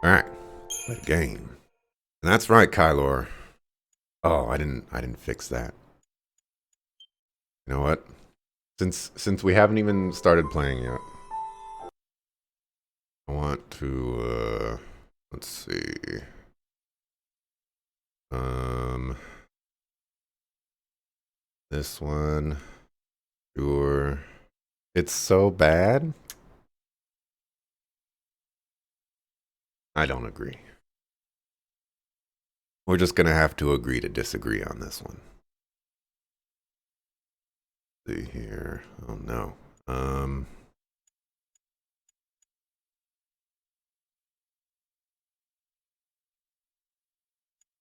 All right, play the game. And that's right, Kylor. Oh, I didn't fix that. You know what? Since we haven't even started playing yet, I want to let's see. Um this one. Sure. It's so bad. I don't agree. We're just gonna have to agree to disagree on this one. Let's see here. Oh no.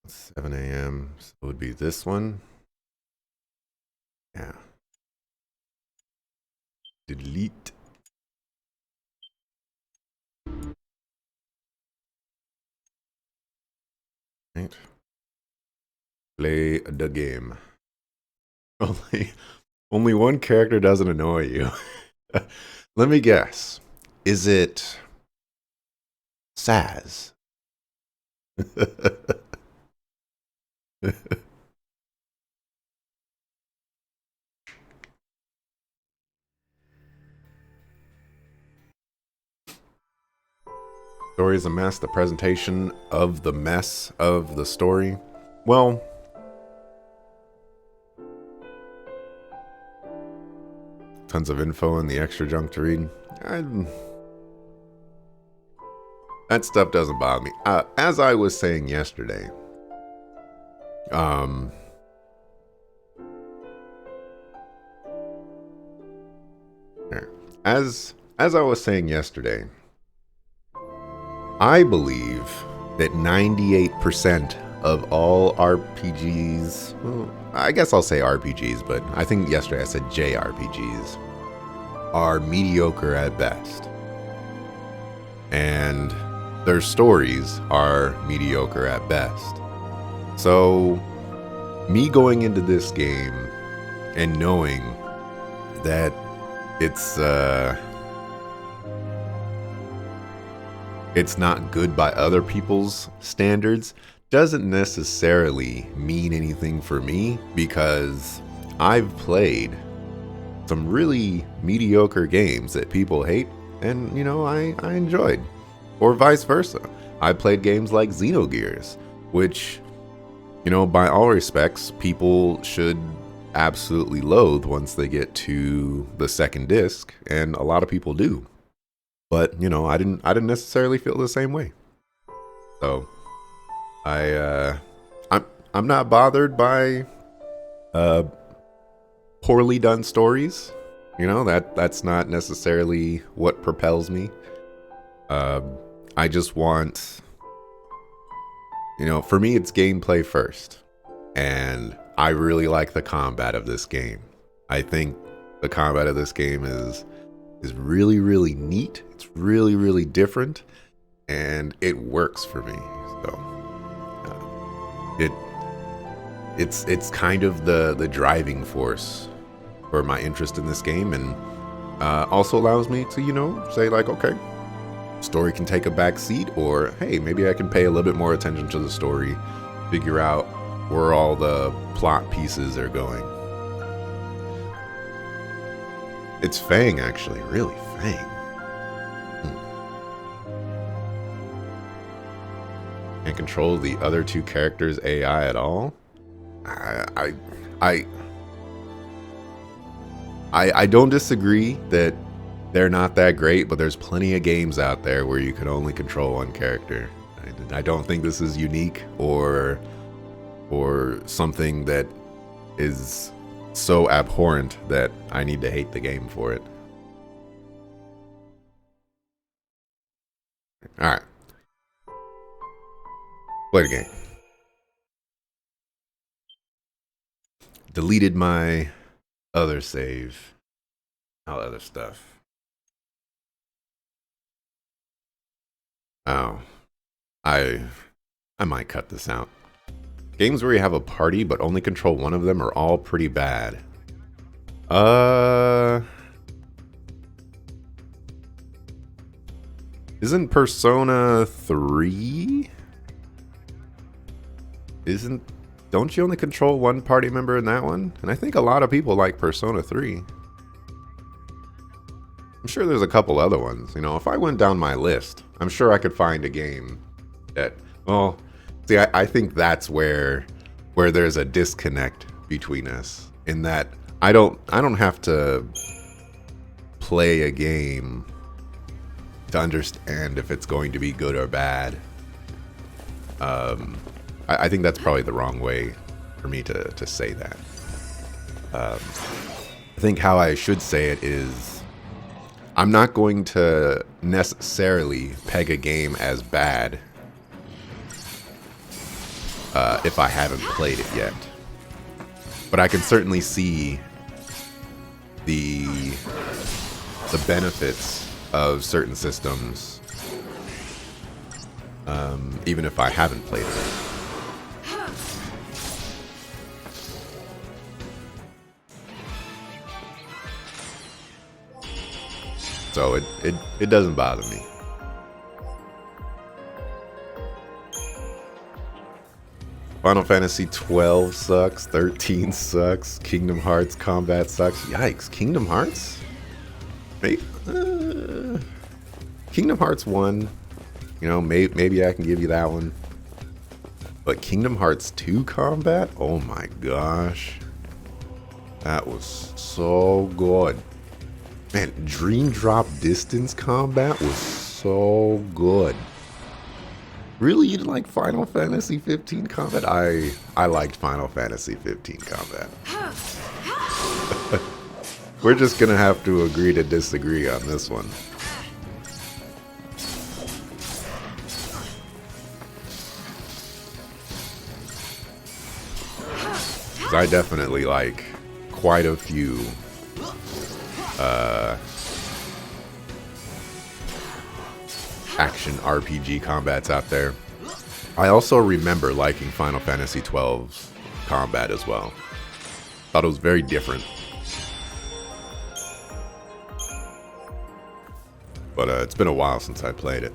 7 a.m. So it would be this one. Yeah. Delete. Right. Play the game. Only one character doesn't annoy you. Let me guess. Is it Saz? Story is a mess. The presentation of the mess of the story. Well, tons of info and the extra junk to read. That stuff doesn't bother me. As I was saying yesterday, as I was saying yesterday, I believe that 98% of all RPGs, well, I guess I'll say RPGs, but I think yesterday I said JRPGs, are mediocre at best. And their stories are mediocre at best. So, me going into this game and knowing that it's not good by other people's standards doesn't necessarily mean anything for me, because I've played some really mediocre games that people hate and, you know, I enjoyed. Or vice versa. I played games like Xenogears, which, you know, by all respects, people should absolutely loathe once they get to the second disc, and a lot of people do. But, you know, I didn't necessarily feel the same way. So I'm not bothered by poorly done stories. You know, that's not necessarily what propels me. I just want, you know, for me it's gameplay first. And I really like the combat of this game. I think the combat of this game is really, really neat. It's really, really different, and it works for me. So it's kind of the driving force for my interest in this game, and also allows me to, you know, say like, okay, story can take a back seat, or hey, maybe I can pay a little bit more attention to the story, figure out where all the plot pieces are going. It's Fang, actually, really, Fang. Can't control the other two characters' AI at all. I don't disagree that they're not that great, but there's plenty of games out there where you can only control one character. I don't think this is unique or something that is so abhorrent that I need to hate the game for it. Alright. Play the game. Deleted my other save. All other stuff. Oh. I might cut this out. Games where you have a party but only control one of them are all pretty bad. Isn't Persona 3? Don't you only control one party member in that one? And I think a lot of people like Persona 3. I'm sure there's a couple other ones. You know, if I went down my list, I'm sure I could find a game that, well, see, I think that's where there's a disconnect between us, in that I don't have to play a game to understand if it's going to be good or bad. I think that's probably the wrong way for me to say that. I think how I should say it is, I'm not going to necessarily peg a game as bad if I haven't played it yet. But I can certainly see the benefits of certain systems, even if I haven't played it. So it doesn't bother me. Final Fantasy 12 sucks, 13 sucks, Kingdom Hearts combat sucks. Yikes, Kingdom Hearts? Hey, Kingdom Hearts 1, you know, maybe I can give you that one. But Kingdom Hearts 2 combat? Oh my gosh. That was so good. Man, Dream Drop Distance combat was so good. Really, you like Final Fantasy 15 combat? I liked Final Fantasy 15 combat. We're just gonna have to agree to disagree on this one. 'Cause I definitely like quite a few action RPG combats out there. I also remember liking Final Fantasy 12's combat as well. Thought it was very different. But it's been a while since I played it.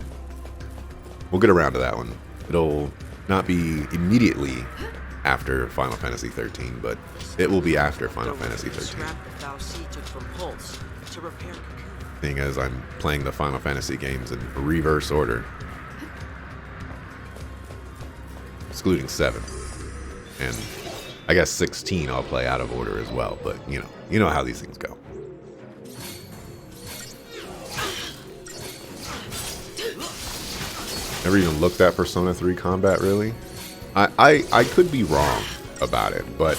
We'll get around to that one. It'll not be immediately after Final Fantasy 13, but it will be after Final Fantasy 13. Seeing as I'm playing the Final Fantasy games in reverse order. Excluding 7. And I guess 16 I'll play out of order as well, but you know how these things go. Never even looked at Persona 3 combat, really. I could be wrong about it, but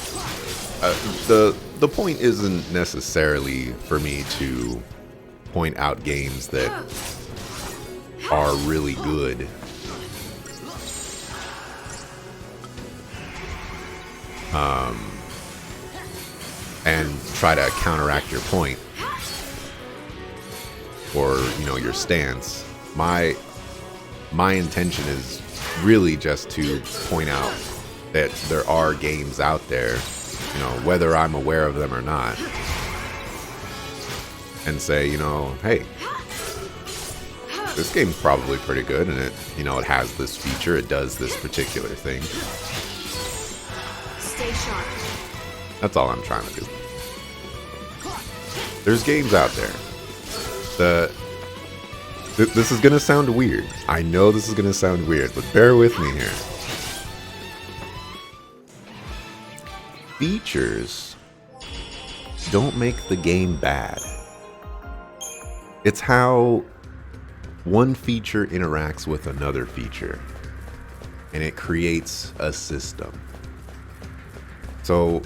the point isn't necessarily for me to point out games that are really good. And try to counteract your point or your stance. My intention is really just to point out that there are games out there, whether I'm aware of them or not, and say, hey, this game's probably pretty good, and it has this feature, it does this particular thing. Stay sharp. That's all I'm trying to do. There's games out there. This is gonna sound weird. I know this is gonna sound weird, but bear with me here. Features don't make the game bad. It's how one feature interacts with another feature, and it creates a system. So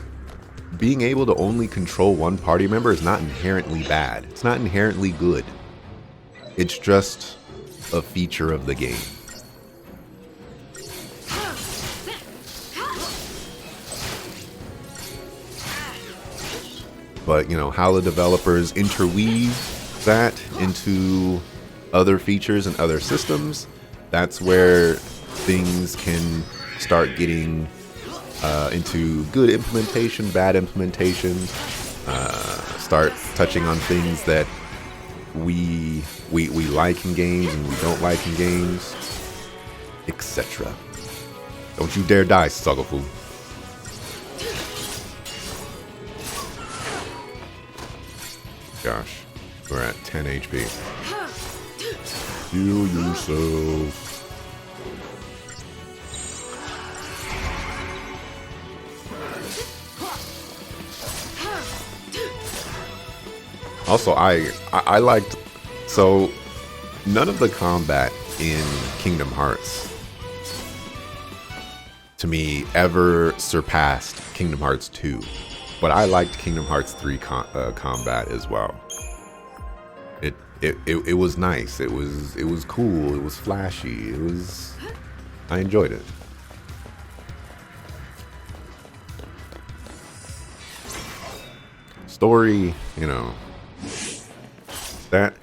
being able to only control one party member is not inherently bad. It's not inherently good. It's just a feature of the game. But, how the developers interweave that into other features and other systems, that's where things can start getting into good implementation, bad implementation, start touching on things that we like in games and we don't like in games, etc. Don't you dare die, Sugglefool. Gosh, we're at 10 HP. Heal yourself. Also, I liked, so none of the combat in Kingdom Hearts to me ever surpassed Kingdom Hearts 2, but I liked Kingdom Hearts 3 combat as well. It was nice. It was cool. It was flashy. I enjoyed it. Story, you know, that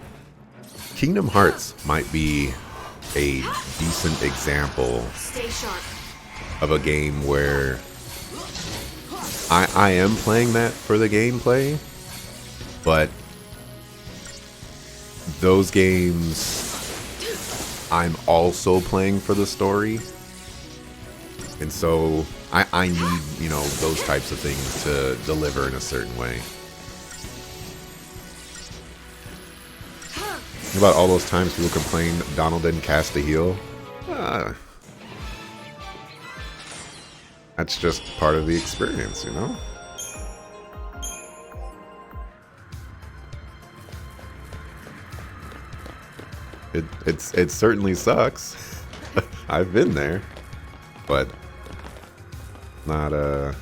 Kingdom Hearts might be a decent example of a game where I am playing that for the gameplay, but those games I'm also playing for the story. And so I need, you know, those types of things to deliver in a certain way. Think about all those times people complained Donald didn't cast a heal. That's just part of the experience, you know? It certainly sucks. I've been there, but not a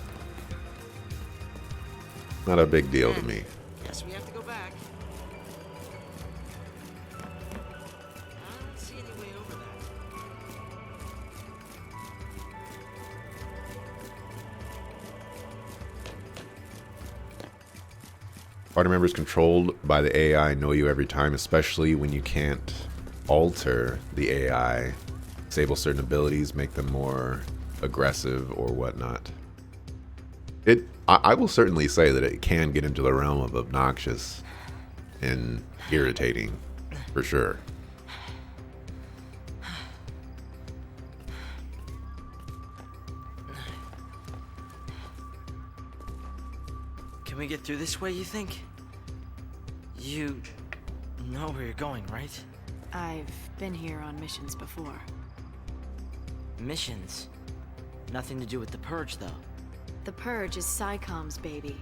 big deal to me. Guess we have to go back. I don't see any way over that. Party members controlled by the AI know you every time, especially when you can't alter the AI, disable certain abilities, make them more aggressive or whatnot. I will certainly say that it can get into the realm of obnoxious and irritating, for sure. Can we get through this way, you think? You know where you're going, right? I've been here on missions before. Missions? Nothing to do with the Purge, though. The Purge is PSICOM's baby.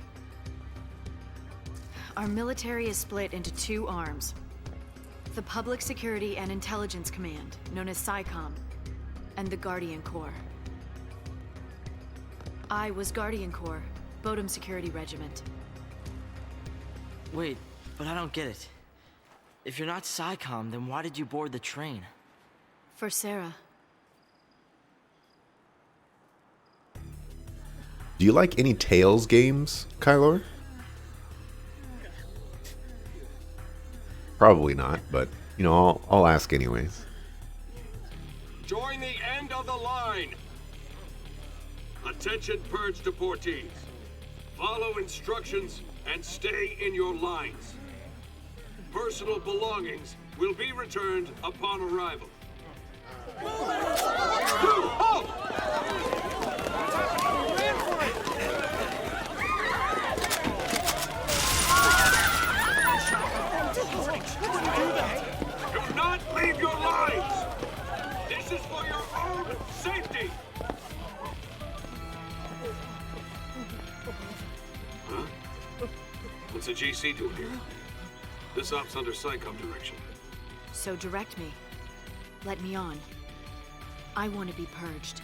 Our military is split into two arms. The Public Security and Intelligence Command, known as PSICOM, and the Guardian Corps. I was Guardian Corps, Bodum Security Regiment. Wait, but I don't get it. If you're not PSICOM, then why did you board the train? For Sarah. Do you like any Tales games, Kylor? Probably not, but, you know, I'll ask anyways. Join the end of the line! Attention Purge deportees. Follow instructions and stay in your lines. Personal belongings will be returned upon arrival. Halt! Do not leave your lines! This is for your own safety! Huh? What's the GC doing here? This op's under PSICOM direction. So direct me. Let me on. I want to be purged.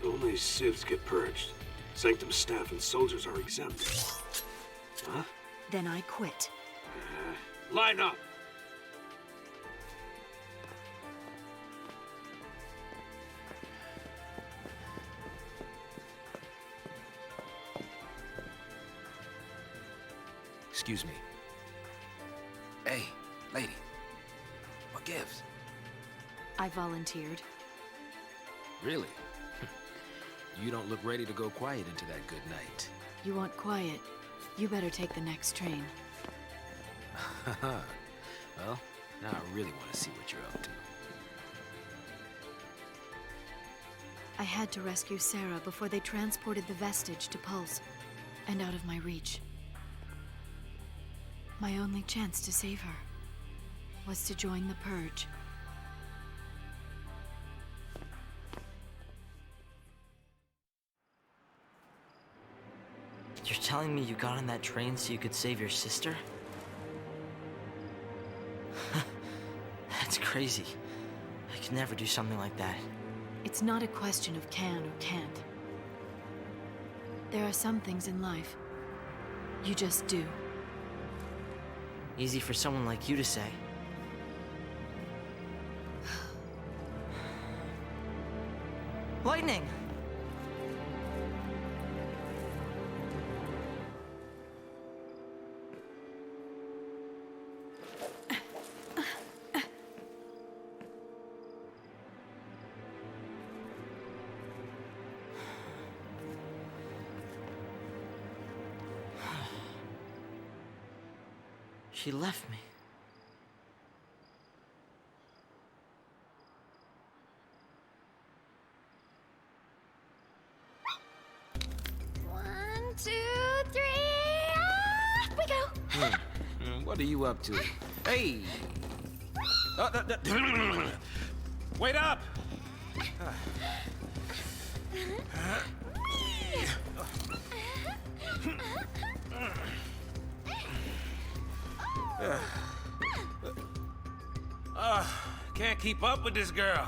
Only civs get purged. Sanctum staff and soldiers are exempt. Huh? Then I quit. Line up! Excuse me. Hey, lady. What gives? I volunteered. Really? You don't look ready to go quiet into that good night. You want quiet? You better take the next train. Well, now I really want to see what you're up to. I had to rescue Sarah before they transported the vestige to Pulse, and out of my reach. My only chance to save her was to join the Purge. You're telling me you got on that train so you could save your sister? That's crazy. I could never do something like that. It's not a question of can or can't. There are some things in life you just do. Easy for someone like you to say. Lightning! She left me. One, two, three, off we go! What are you up to? Hey! Wait up! Can't keep up with this girl.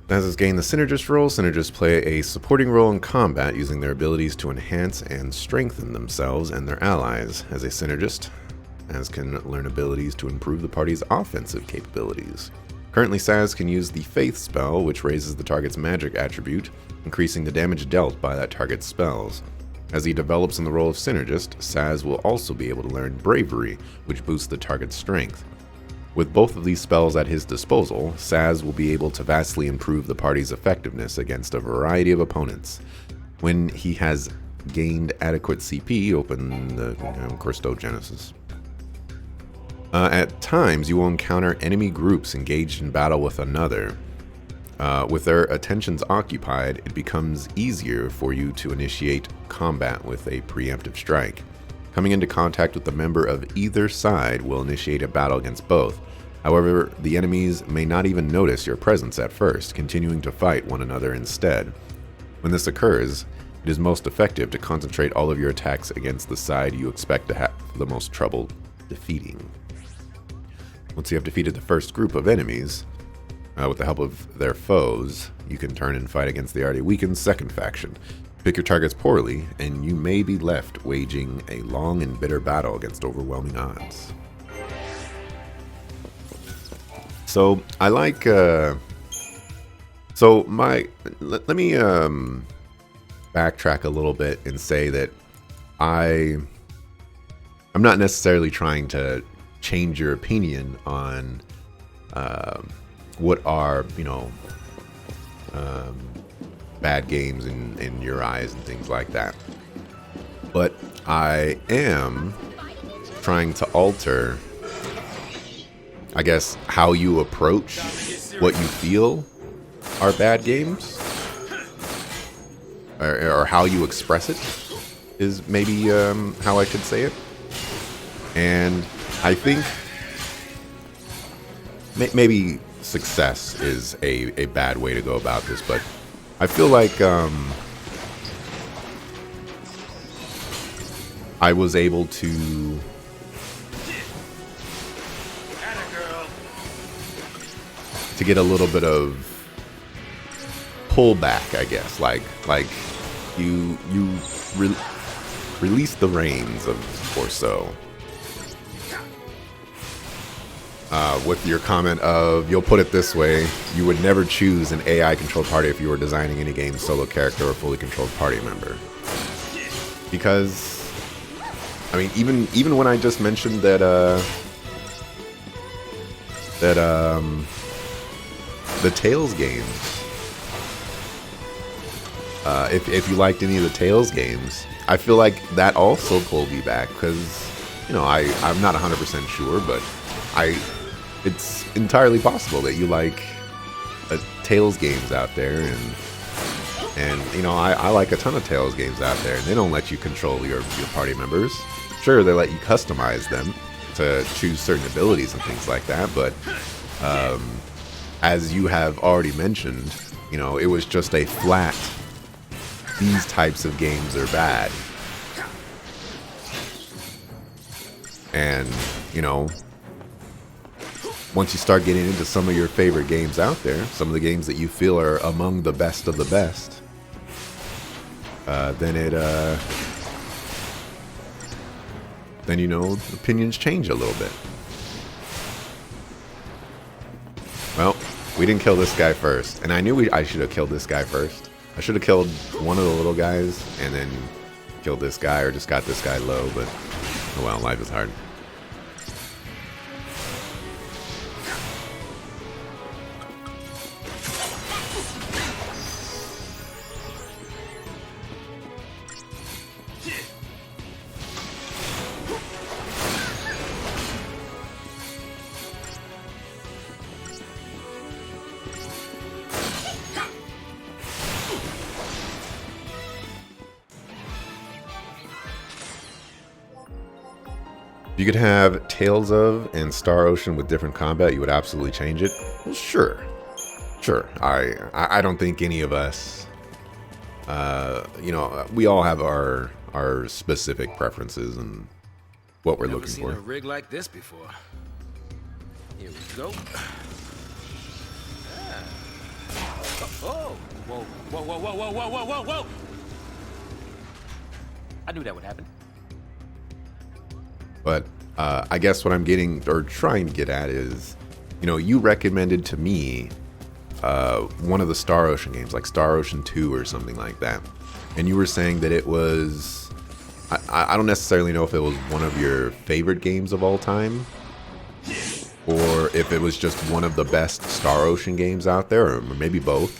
As is gained the Synergist role, Synergists play a supporting role in combat using their abilities to enhance and strengthen themselves and their allies. As a Synergist, Az can learn abilities to improve the party's offensive capabilities. Currently, Saz can use the Faith spell, which raises the target's magic attribute, increasing the damage dealt by that target's spells. As he develops in the role of Synergist, Saz will also be able to learn Bravery, which boosts the target's strength. With both of these spells at his disposal, Saz will be able to vastly improve the party's effectiveness against a variety of opponents. When he has gained adequate CP, open the Christogenesis. At times, you will encounter enemy groups engaged in battle with another. With their attentions occupied, it becomes easier for you to initiate combat with a preemptive strike. Coming into contact with a member of either side will initiate a battle against both. However, the enemies may not even notice your presence at first, continuing to fight one another instead. When this occurs, it is most effective to concentrate all of your attacks against the side you expect to have the most trouble defeating. Once you have defeated the first group of enemies, with the help of their foes, you can turn and fight against the already weakened second faction. Pick your targets poorly, and you may be left waging a long and bitter battle against overwhelming odds. So, I like, let me backtrack a little bit and say that I'm not necessarily trying to change your opinion on what are, bad games in your eyes and things like that. But I am trying to alter, I guess, how you approach what you feel are bad games, or how you express it is maybe how I should say it. And I think maybe success is a bad way to go about this, but I feel like I was able to get a little bit of pullback, I guess. Like you release the reins or so. With your comment of, you'll put it this way, you would never choose an AI-controlled party if you were designing any game solo character or fully controlled party member. Because, I mean, even when I just mentioned that the Tales games if you liked any of the Tales games, I feel like that also pulled me back because, you know, I'm not 100% sure, but it's entirely possible that you like Tales games out there, and you know, I like a ton of Tales games out there, and they don't let you control your party members. Sure, they let you customize them to choose certain abilities and things like that, but as you have already mentioned, you know, it was just a flat, these types of games are bad. And, you know, once you start getting into some of your favorite games out there, some of the games that you feel are among the best of the best, then you know, opinions change a little bit. Well, we didn't kill this guy first, and I knew I should have killed this guy first. I should have killed one of the little guys and then killed this guy, or just got this guy low, but oh well, life is hard. If you could have Tales of and Star Ocean with different combat, you would absolutely change it? Well, sure. I don't think any of us, you know, we all have our specific preferences and what we're looking for. Never seen a rig like this before. Here we go. Oh! Whoa! I knew that would happen. But I guess what I'm getting, or trying to get at, is, you know, you recommended to me one of the Star Ocean games, like Star Ocean 2 or something like that. And you were saying that it was, I don't necessarily know if it was one of your favorite games of all time, or if it was just one of the best Star Ocean games out there, or maybe both.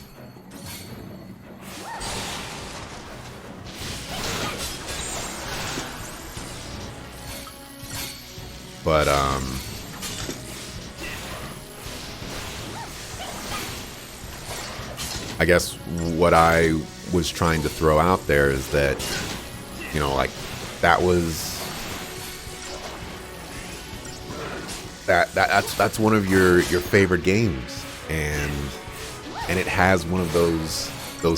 But, I guess what I was trying to throw out there is that, you know, like, that's one of your favorite games, and it has one of those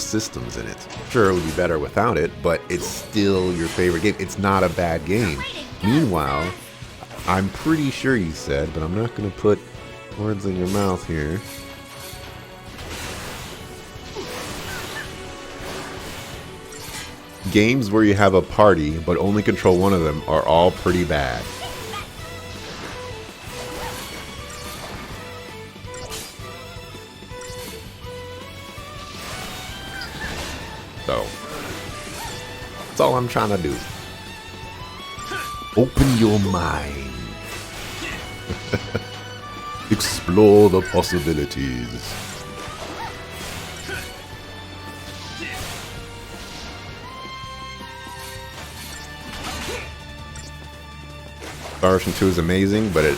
systems in it. Sure, it would be better without it, but it's still your favorite game. It's not a bad game. Meanwhile, I'm pretty sure you said, but I'm not going to put words in your mouth here. Games where you have a party, but only control one of them, are all pretty bad. So, that's all I'm trying to do. Open your mind. Explore the possibilities. Star Ocean 2 is amazing, but it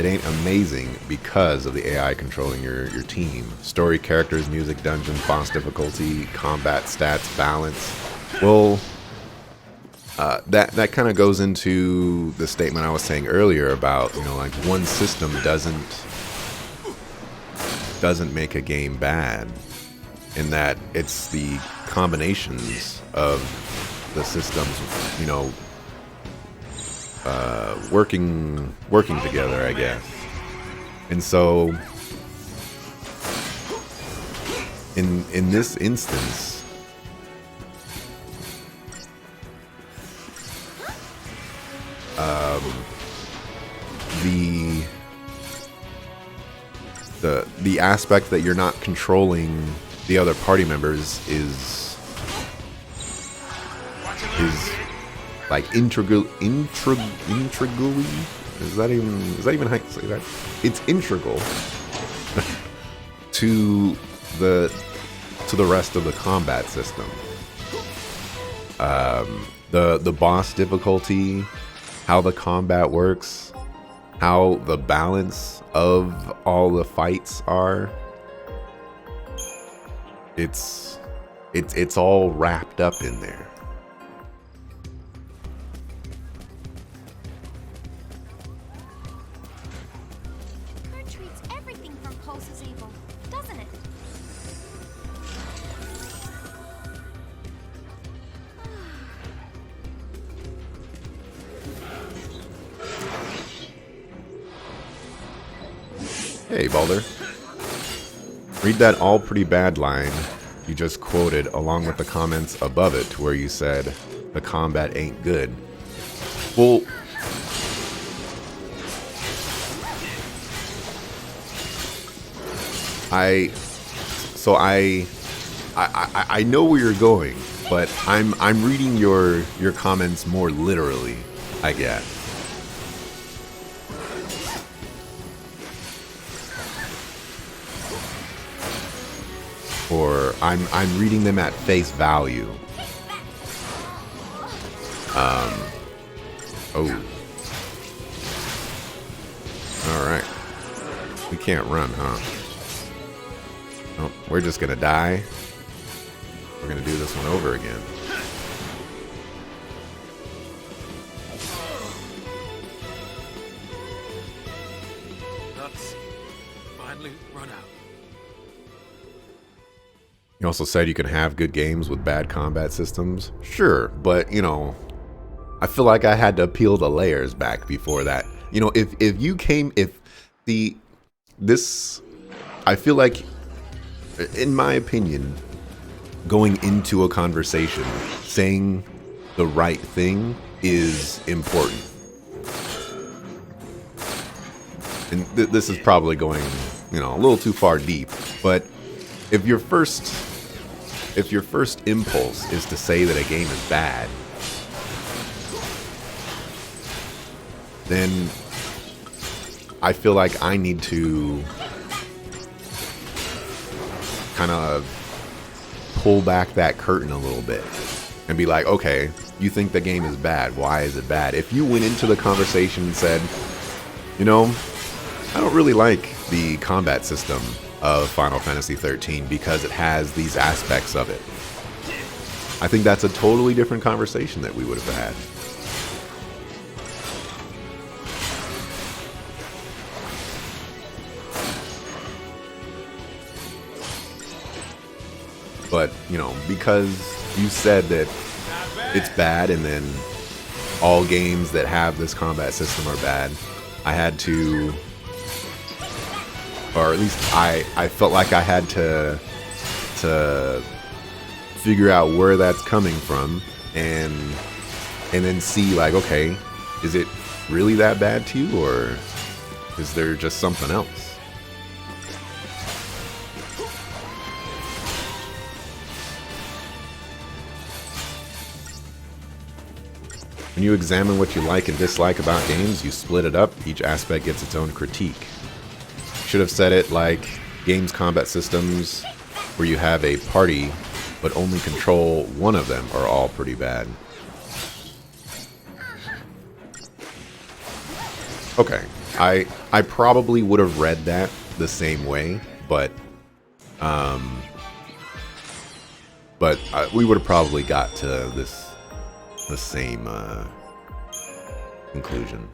ain't amazing because of the AI controlling your team. Story, characters, music, dungeon, boss difficulty, combat, stats, balance. Well, that kind of goes into the statement I was saying earlier about, you know, like, one system doesn't make a game bad, in that it's the combinations of the systems, you know, working together, I guess. And so in this instance, the aspect that you're not controlling the other party members is like integrally, is that even how you say that? It's integral to to the rest of the combat system. The boss difficulty, how the combat works, how the balance of all the fights are. It's all wrapped up in there. Her treats everything from Pulse as evil, doesn't it? Hey, Baldur. Read that all pretty bad line you just quoted along with the comments above it where you said the combat ain't good. Well, I know where you're going, but I'm reading your comments more literally, I guess. Or I'm reading them at face value. Oh. Alright. We can't run, huh? Oh, we're just gonna die. We're gonna do this one over again. Nuts. Finally run out. You also said you can have good games with bad combat systems. Sure, but, you know, I feel like I had to peel the layers back before that. You know, I feel like, in my opinion, going into a conversation, saying the right thing is important. And this is probably going, you know, a little too far deep, but if your first impulse is to say that a game is bad, then I feel like I need to kind of pull back that curtain a little bit and be like, okay, you think the game is bad. Why is it bad? If you went into the conversation and said, you know, I don't really like the combat system of Final Fantasy XIII because it has these aspects of it, I think that's a totally different conversation that we would have had. But, you know, because you said that it's bad and then all games that have this combat system are bad, I had to, or at least I felt like I had to figure out where that's coming from and then see, like, okay, is it really that bad to you, or is there just something else? When you examine what you like and dislike about games, you split it up. Each aspect gets its own critique. Should have said it like games combat systems where you have a party but only control one of them are all pretty bad. Okay, I probably would have read that the same way, but we would have probably got to the same conclusion.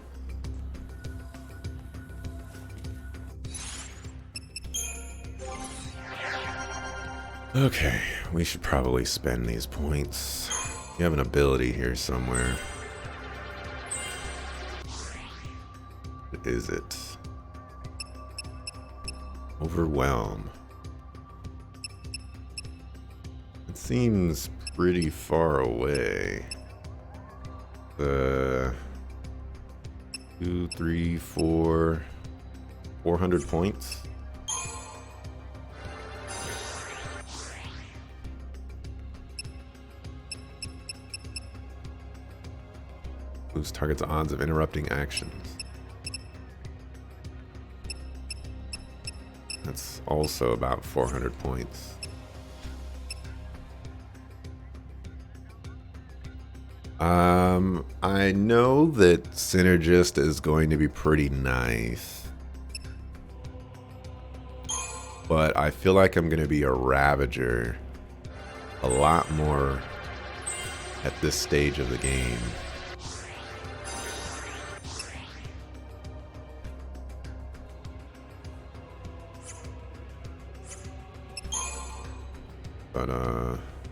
Okay, we should probably spend these points. You have an ability here somewhere. What is it? Overwhelm. It seems pretty far away. 2, 3, 4, 400 points. Boost target's odds of interrupting actions. That's also about 400 points. I know that Synergist is going to be pretty nice. But I feel like I'm going to be a Ravager a lot more at this stage of the game. But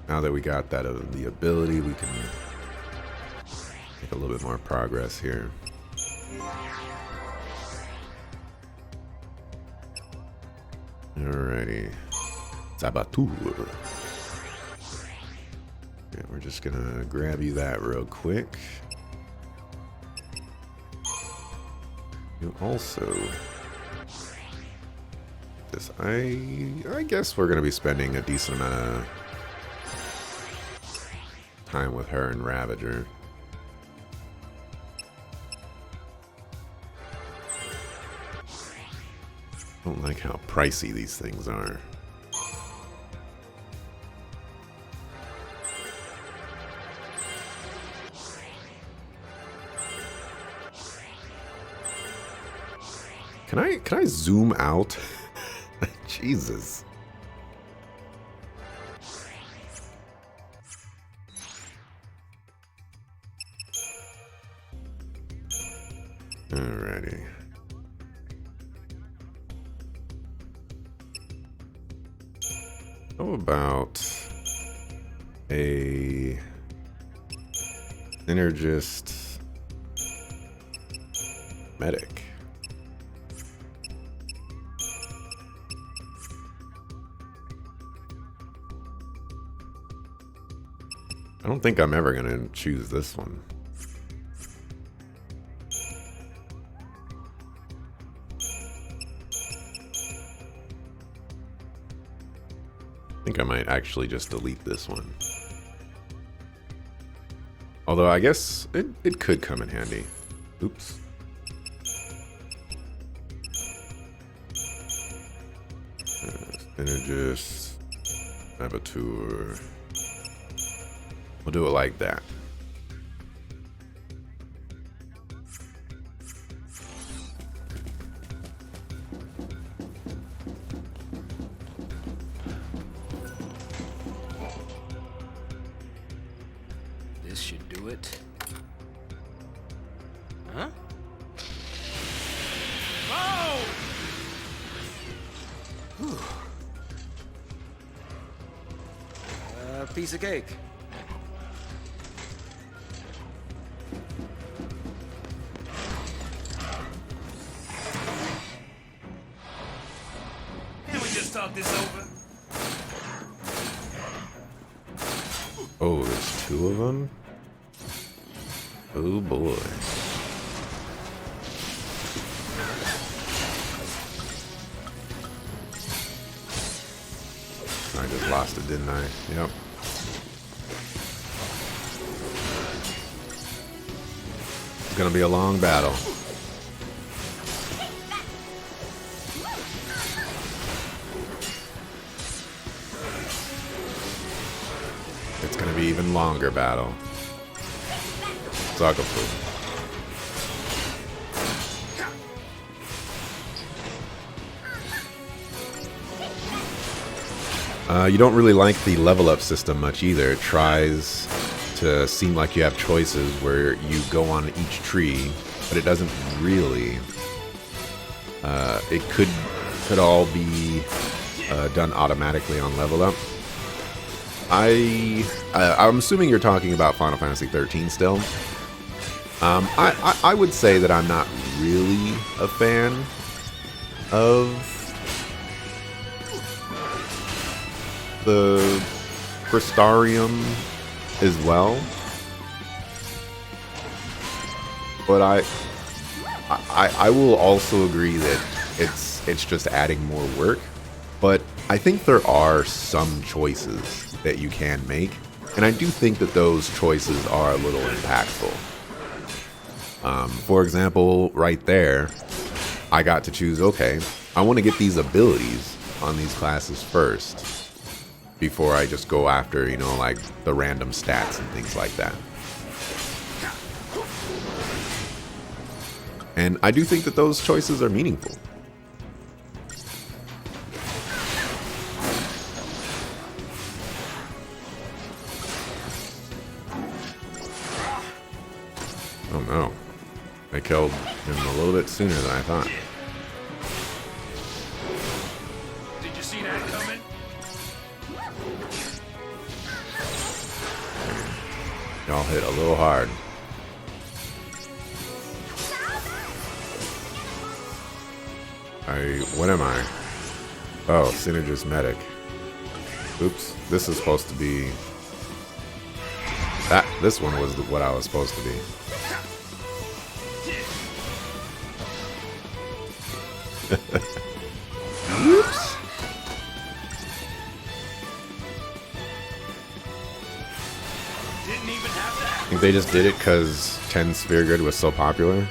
now that we got that the ability, we can make a little bit more progress here. Alrighty. Saboteur. Okay, we're just gonna grab you that real quick. You also... this, I guess we're gonna be spending a decent amount of time with her and Ravager. I don't like how pricey these things are. Can I zoom out? Jesus. Alrighty. How about a Synergist medic? I don't think I'm ever going to choose this one. I think I might actually just delete this one. Although I guess it could come in handy. Oops. Synergist, Saboteur. We'll do it like that. This should do it. Huh? Piece of cake. Can we just talk this over? Oh, there's two of them? Oh boy. I just lost it, didn't I? Yep. It's gonna be a long battle. It's gonna be even longer battle. Zagafu. You don't really like the level up system much either. It tries to seem like you have choices where you go on each tree, but it doesn't really. It could all be done automatically on level up. I'm assuming you're talking about Final Fantasy 13 still. I would say that I'm not really a fan of the Crystarium as well, but I will also agree that it's just adding more work. But I think there are some choices that you can make, and I do think that those choices are a little impactful. For example, right there, I got to choose, okay, I want to get these abilities on these classes first before I just go after, you know, like the random stats and things like that. And I do think that those choices are meaningful. Oh no. I killed him a little bit sooner than I thought. Did you see that coming? Y'all hit a little hard. What am I? Oh, Synergist Medic. Oops, this is supposed to be... This one was what I was supposed to be. Oops. Didn't even have that. I think they just did it because 10 Sphere Grid was so popular.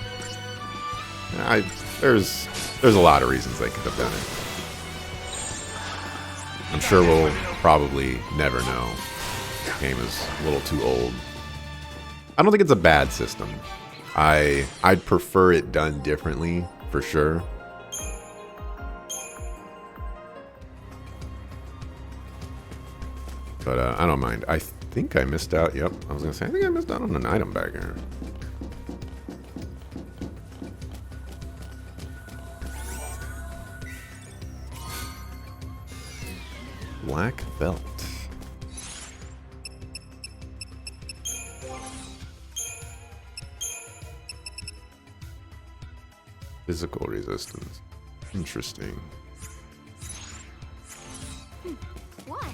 There's a lot of reasons they could have done it. I'm sure we'll probably never know. The game is a little too old. I don't think it's a bad system. I'd prefer it done differently, for sure. But I don't mind. I think I missed out. Yep, I was gonna say, I think I missed out on an item back here. Black belt. Physical resistance. Interesting. What?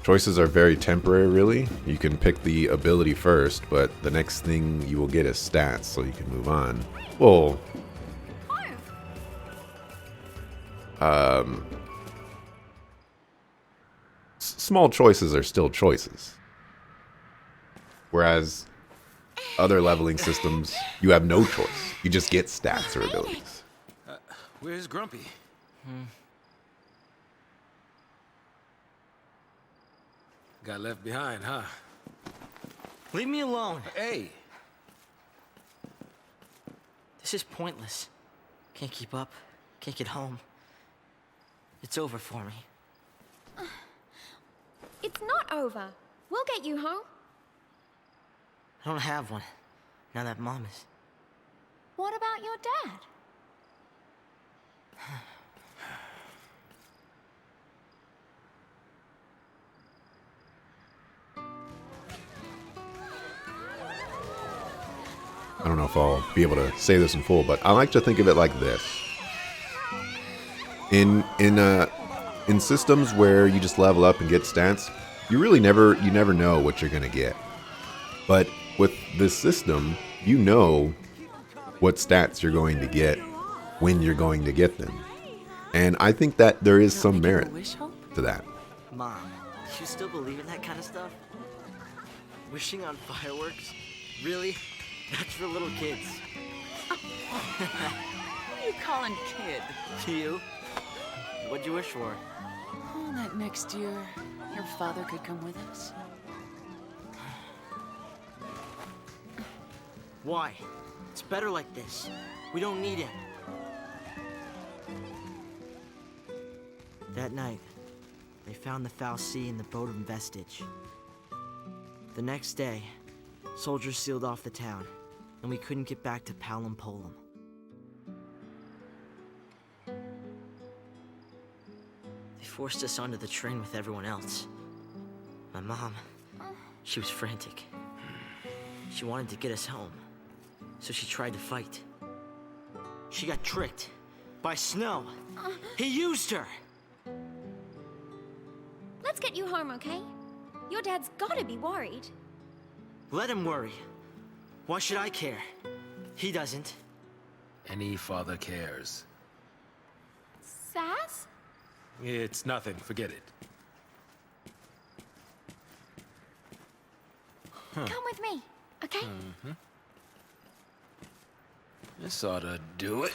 Choices are very temporary, really. You can pick the ability first, but the next thing you will get is stats, so you can move on. Well, small choices are still choices. Whereas other leveling systems, you have no choice. You just get stats or abilities. Where's Grumpy? Got left behind, huh? Leave me alone. Hey, This is pointless. Can't keep up. Can't get home. It's over for me. It's not over. We'll get you home. I don't have one. Now that Mom is... What about your dad? I don't know if I'll be able to say this in full, but I like to think of it like this. In systems where you just level up and get stats, you never know what you're gonna get. But with this system, you know what stats you're going to get when you're going to get them. And I think that there is some merit to that. Mom, you still believe in that kind of stuff? Wishing on fireworks? Really? That's for little kids. Who are you calling kid? You? What'd you wish for? Oh, that next year, your father could come with us. Why? It's better like this. We don't need him. That night, they found the fal'Cie in the Bodhum Vestige. The next day, soldiers sealed off the town, and we couldn't get back to Palom Polum. They forced us onto the train with everyone else. My mom, she was frantic. She wanted to get us home, so she tried to fight. She got tricked by Snow. He used her! Let's get you home, okay? Your dad's gotta be worried. Let him worry. Why should I care? He doesn't. any father cares. Sass? It's nothing, forget it. Come with me, okay? This ought to do it.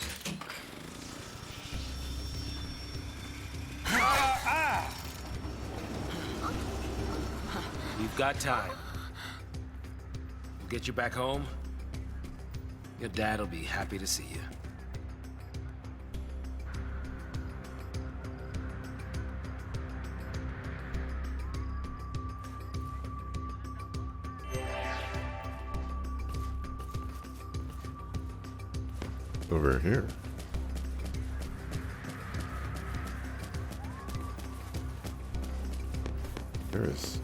We've got time. We'll get you back home. Your dad'll be happy to see you. Over here. There's...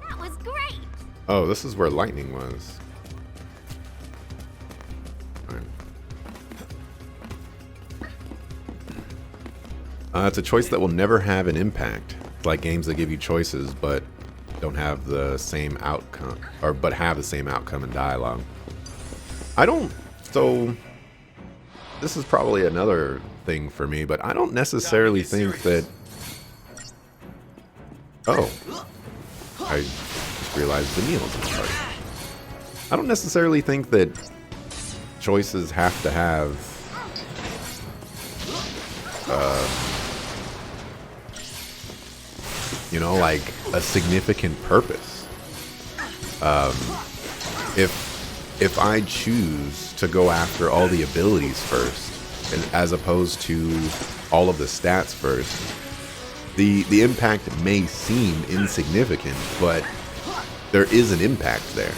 That was great! Oh, this is where lightning was. Fine. It's a choice that will never have an impact. It's like games that give you choices but don't have the same outcome, or but have the same outcome in dialogue. I don't... So... This is probably another thing for me, but I don't necessarily think that... Oh. I just realized the meal's in the party. I don't necessarily think that choices have to have... you know, like, a significant purpose. If I choose to go after all the abilities first, and as opposed to all of the stats first, the impact may seem insignificant, but there is an impact there.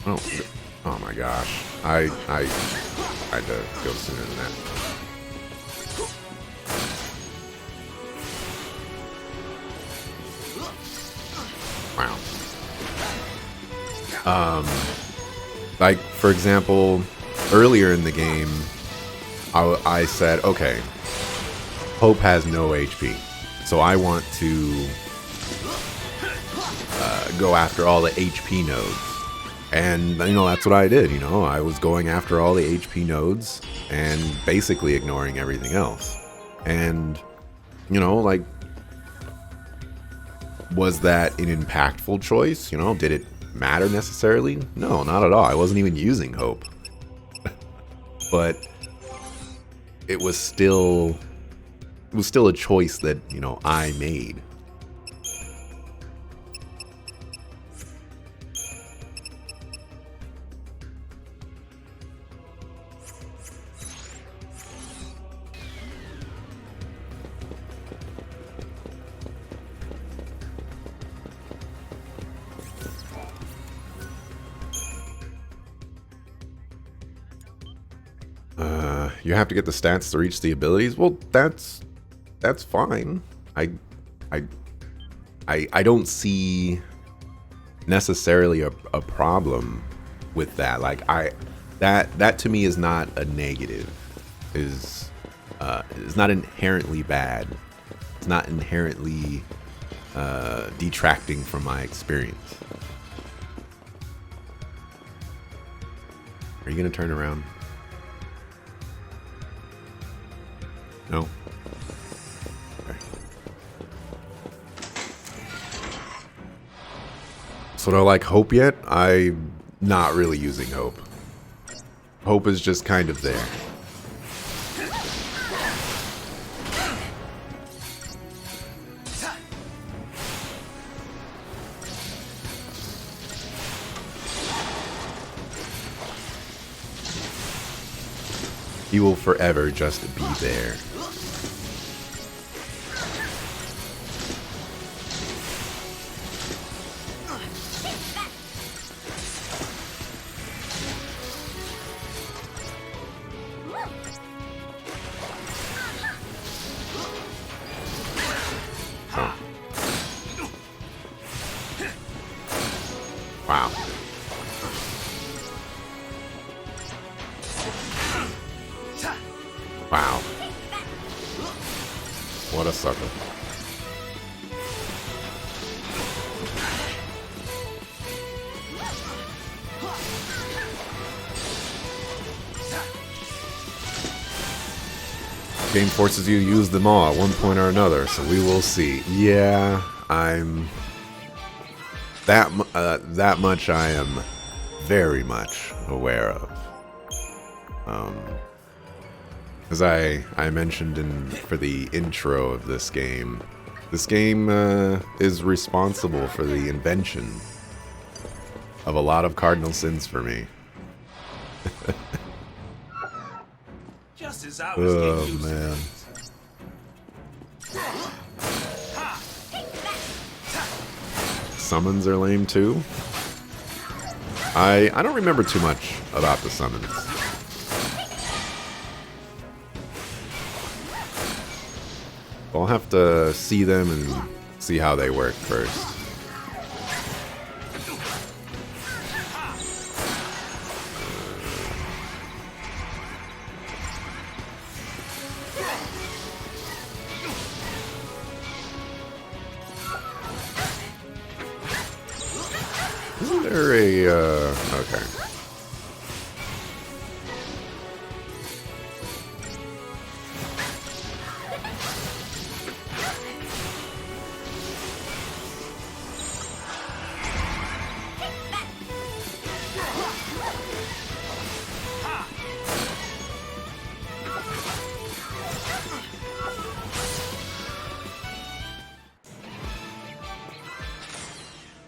Oh my gosh. I had to go sooner than that. Wow. Like, for example, earlier in the game, I said, okay, Hope has no HP, so I want to go after all the HP nodes. And, you know, that's what I did, you know, I was going after all the HP nodes and basically ignoring everything else. And, you know, like, was that an impactful choice? You know, did it matter necessarily? No, not at all. I wasn't even using Hope. But it was still a choice that, you know, I made. You have to get the stats to reach the abilities. Well, that's fine. I don't see necessarily a problem with that. Like that to me is not a negative. Is not inherently bad. It's not inherently detracting from my experience. Are you gonna turn around? No. Okay. So do I like Hope yet? I'm not really using Hope. Hope is just kind of there. He will forever just be there. Wow. Wow. What a sucker. Game forces you to use them all at one point or another, so we will see. Yeah, I'm... That much I am very much aware of. As I mentioned for the intro of this game, This game is responsible for the invention of a lot of cardinal sins for me. Just as I was Oh getting used to man. Summons are lame too. I don't remember too much about the summons. I'll have to see them and see how they work first. Isn't there a, okay.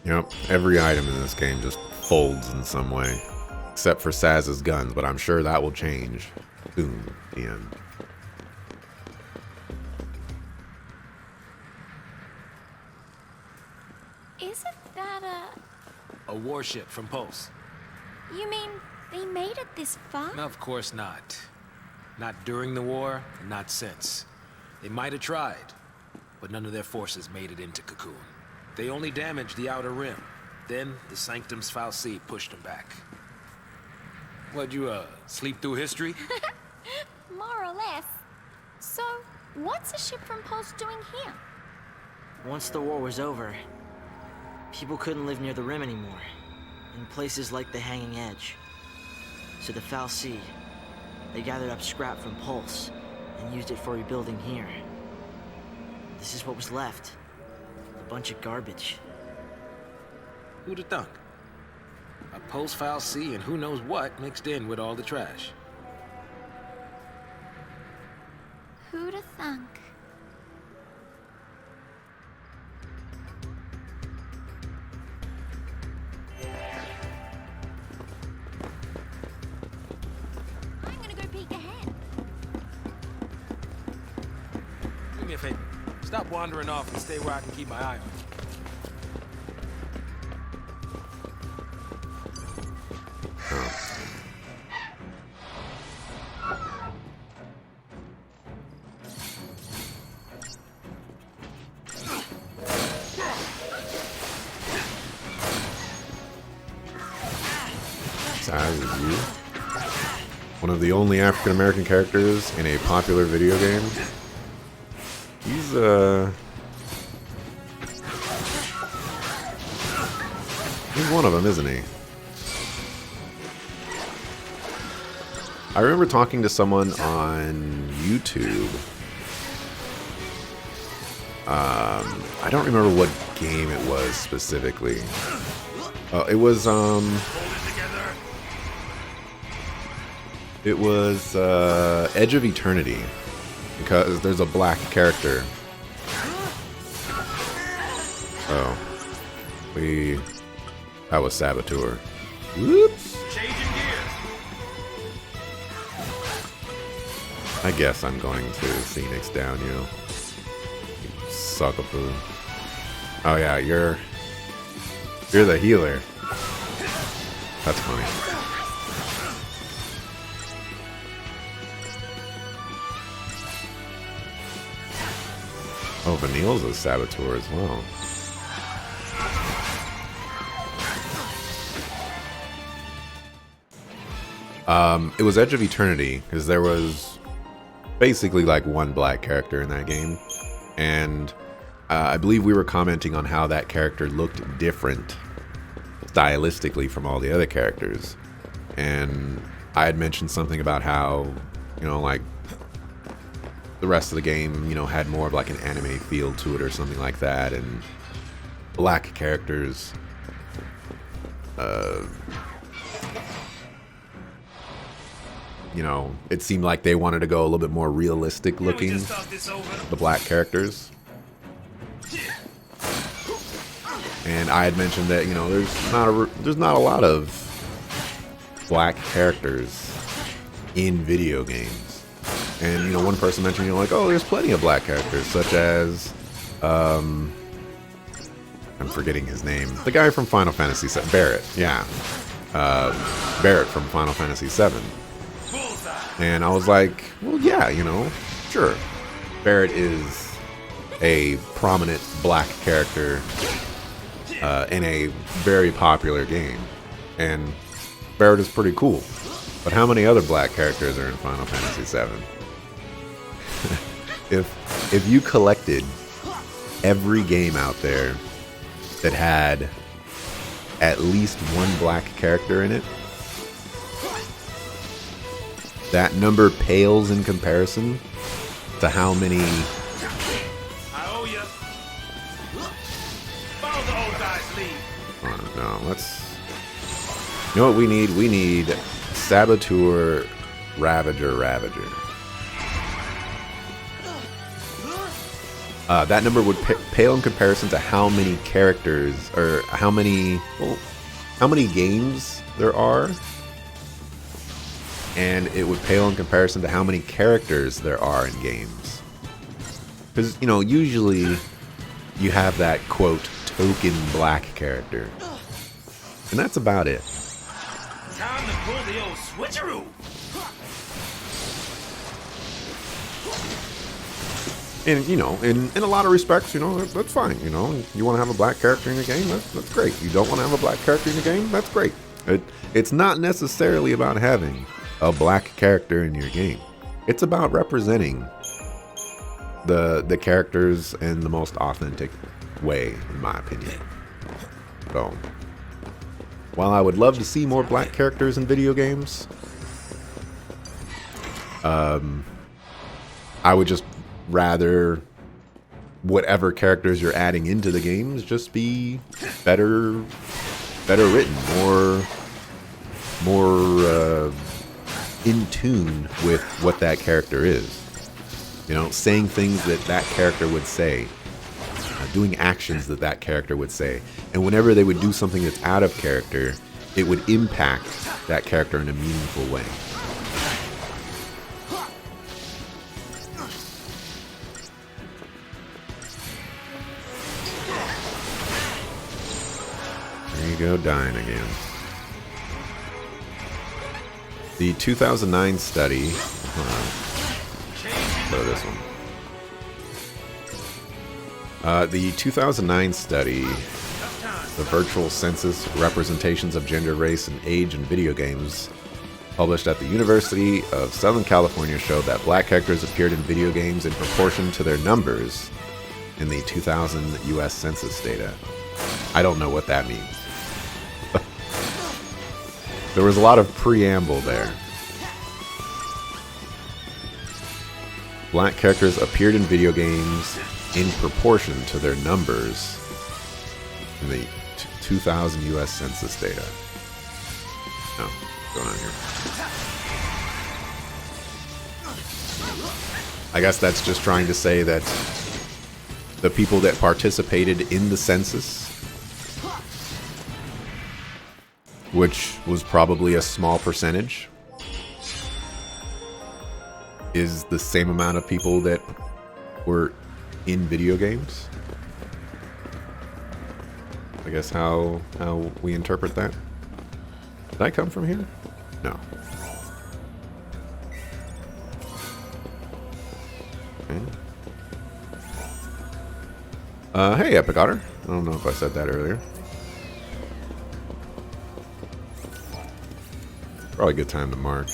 Yep, every item in this game just folds in some way. Except for Saz's guns, but I'm sure that will change soon. The end. Isn't that A warship from Pulse. You mean they made it this far? No, of course not. Not during the war, and not since. They might have tried, but none of their forces made it into Cocoon. They only damaged the outer rim. Then the Sanctum's Fal'Cie pushed them back. What'd you, sleep through history? More or less. So, what's a ship from Pulse doing here? Once the war was over, people couldn't live near the rim anymore, in places like the Hanging Edge. So the Fal'Cie, they gathered up scrap from Pulse and used it for rebuilding here. This is what was left. A bunch of garbage. Who'd have thunk? A Pulse Fal'Cie and who knows what mixed in with all the trash. Who'da thunk? I'm gonna go peek ahead. Do me a favor. Stop wandering off and stay where I can keep my eye on you. Saz is you. One of the only African American characters in a popular video game. He's one of them, isn't he? I remember talking to someone on YouTube. I don't remember what game it was specifically. It was Edge of Eternity, because there's a black character. Oh, that was Saboteur. Whoops. Changing gears. I guess I'm going to Phoenix down you. You suckapoo. Oh yeah, you're the healer. That's funny. Oh, Vanille's a Saboteur as well. It was Edge of Eternity, because there was basically like one black character in that game. And I believe we were commenting on how that character looked different stylistically from all the other characters. And I had mentioned something about how, you know, like the rest of the game, you know, had more of like an anime feel to it or something like that. And black characters, you know, it seemed like they wanted to go a little bit more realistic looking, Just talk this over. the black characters. And I had mentioned that, you know, there's not a lot of black characters in video games. And, you know, one person mentioned, you know, like, oh, there's plenty of black characters, such as, I'm forgetting his name. The guy from Final Fantasy VII, Barrett, yeah. Barrett from Final Fantasy VII. And I was like, well, yeah, you know, sure. Barrett is a prominent black character in a very popular game. And Barrett is pretty cool. But how many other black characters are in Final Fantasy VII? If you collected every game out there that had at least one black character in it, that number pales in comparison to how many I owe you. Follow the old guy's lead. no, let's. You know what we need? We need Saboteur, Ravager. That number would pale in comparison to how many characters, or how many games there are, and it would pale in comparison to how many characters there are in games. Because, you know, usually you have that, quote, token black character, and that's about it. Time to pull the old switcheroo. And, you know, in a lot of respects, you know, that's fine. You know, you want to have a black character in your game, that's great. You don't want to have a black character in your game, that's great. It's not necessarily about having a black character in your game. It's about representing the characters in the most authentic way, in my opinion. So, while I would love to see more black characters in video games, I would just rather whatever characters you're adding into the games just be better written, more in tune with what that character is. You know, saying things that character would say, doing actions that character would say, and whenever they would do something that's out of character, it would impact that character in a meaningful way. There you go, dying again. The 2009 study. Go to this one. The 2009 study, The Virtual Census: Representations of Gender, Race, and Age in Video Games, published at the University of Southern California, showed that black characters appeared in video games in proportion to their numbers in the 2000 U.S. Census data. I don't know what that means. There was a lot of preamble there. Black characters appeared in video games in proportion to their numbers in the 2000 U.S. Census data. Oh, what's going on here? I guess that's just trying to say that the people that participated in the census, which was probably a small percentage, is the same amount of people that were in video games. I guess how we interpret that. Did I come from here? No. Okay. Hey, Epic Otter. I don't know if I said that earlier. Probably a good time to mark.